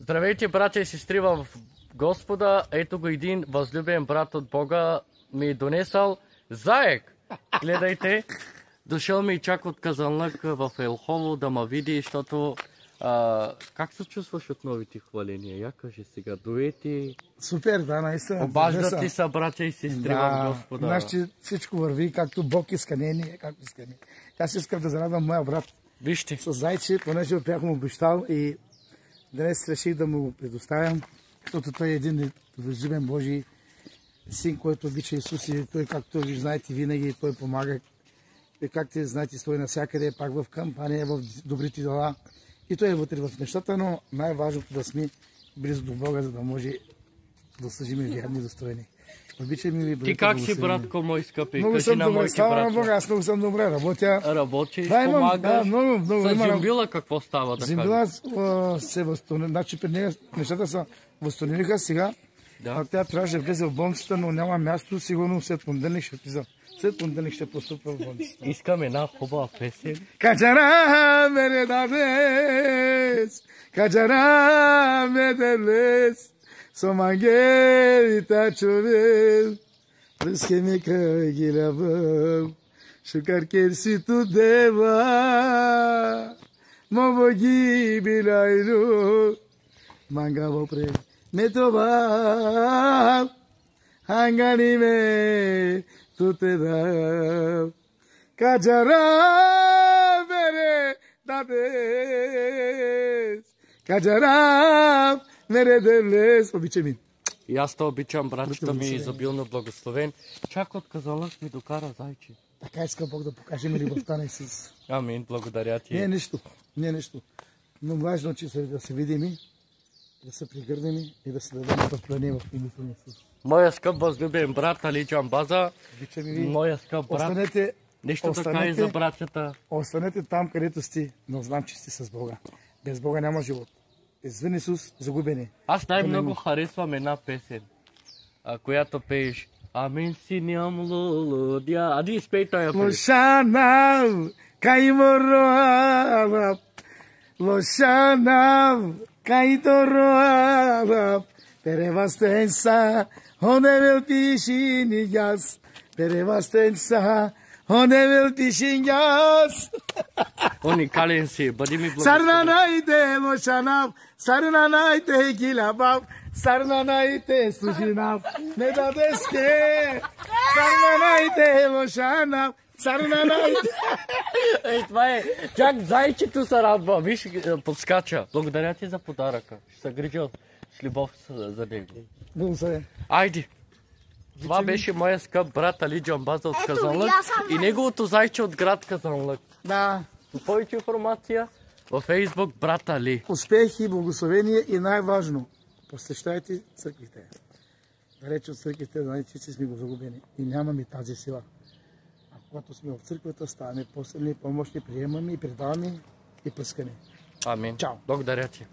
Здравейте, братя и сестри в Господа. Ето го един възлюбен брат от Бога ми е донесъл заек. Гледайте, дошъл ми чак от Казанлък в Елхово да ме види, защото как се чувстваш от новите хваления? Я кажи сега, дуети. Супер, да, наистина. Обаждат ли са братя и сестри в Господа? Знаеш, че всичко върви както Бог иска, не както иска. Аз искам да зарадвам моя брат. Вижте. С зайче, понеже бях му обещал и днес реших да му го предоставям, защото той е един възлюбен Божий син, който обича Исус и той, както ви знаете, винаги той помага. И както знаете, стои навсякъде, пак в кампания, в добрите дела. И той е вътре в нещата, но най-важното да сме близо до Бога, за да може да служим вярни и достойни. Обичам ви, Ти как си, братко мой скъпи? Много съм добре, слава на Бога, аз много съм добре, работя. Работиш, да, помагаш. Да, много. С Зимбила какво става да Зимбила се възстанови, значи при нея нещата се възстановиха сега. Да. Тя трябваше да влезе в болницата, но няма място, сигурно след понеделник ще влиза. След понеделник ще постъпва в болницата. Искам една хубава песен. Качара мене дадес, качара ме делес, somangeliта човек, пръске ме къги лъбъм, шукар керси ту дева, мобоги билайно, манга вопре, ме това, ангани ме, ту те да, качара мене дадес, качара мене делес, обичай ми. И аз те обичам, братчета ми, изобилно благословен. Чак от Казанлък ми докара зайче. Така иска Бог да покаже ми любовта на Исус. Амин, благодаря ти. Не е нищо. Но важно е, че да се видим, да се пригърнем и да се дадем в плане в името на Исус. Моя скъп възлюбен брат Али Джамбаза, моя скъп брат, нещо така и за братята. Останете там, където сте, но знам, че сте с Бога. Без Бога няма живот. Извън Исус, загубени. Аз най-много харесвам една песен, която пееш. Амин си ням лулудя. Ади изпей тая песен. Лошанав, каймороав, Лошанав, кайтороав, перевастенса, оневел тишинигас, перевастенса, оневел тишинигас. Уникален си, бъди ми благословен. Сарнанайте, Лошанав, сарнанайте, килабав, сарнанайте, служинав, не дадесте, сарнанайте, Лошанав, сарнанайте. Ей, това е. Чак зайчето се радва. Виж, подскача. Благодаря ти за подаръка. Ще се грижа с любов за него. Благодаря. Айде. Това беше моя скъп брат Али Джамбаза от Казанлък и неговото зайче от град Казанлък. Да. За повече информация във Фейсбук брат Али. Успехи, благословения и най-важно, посещайте църквите. Далеч от църквите, знаете, че сме го загубени и нямаме тази сила. А когато сме в църквата, ставаме по-силни, помощни, приемаме и предаваме и пъскане. Амин. Чао. Благодаря ти.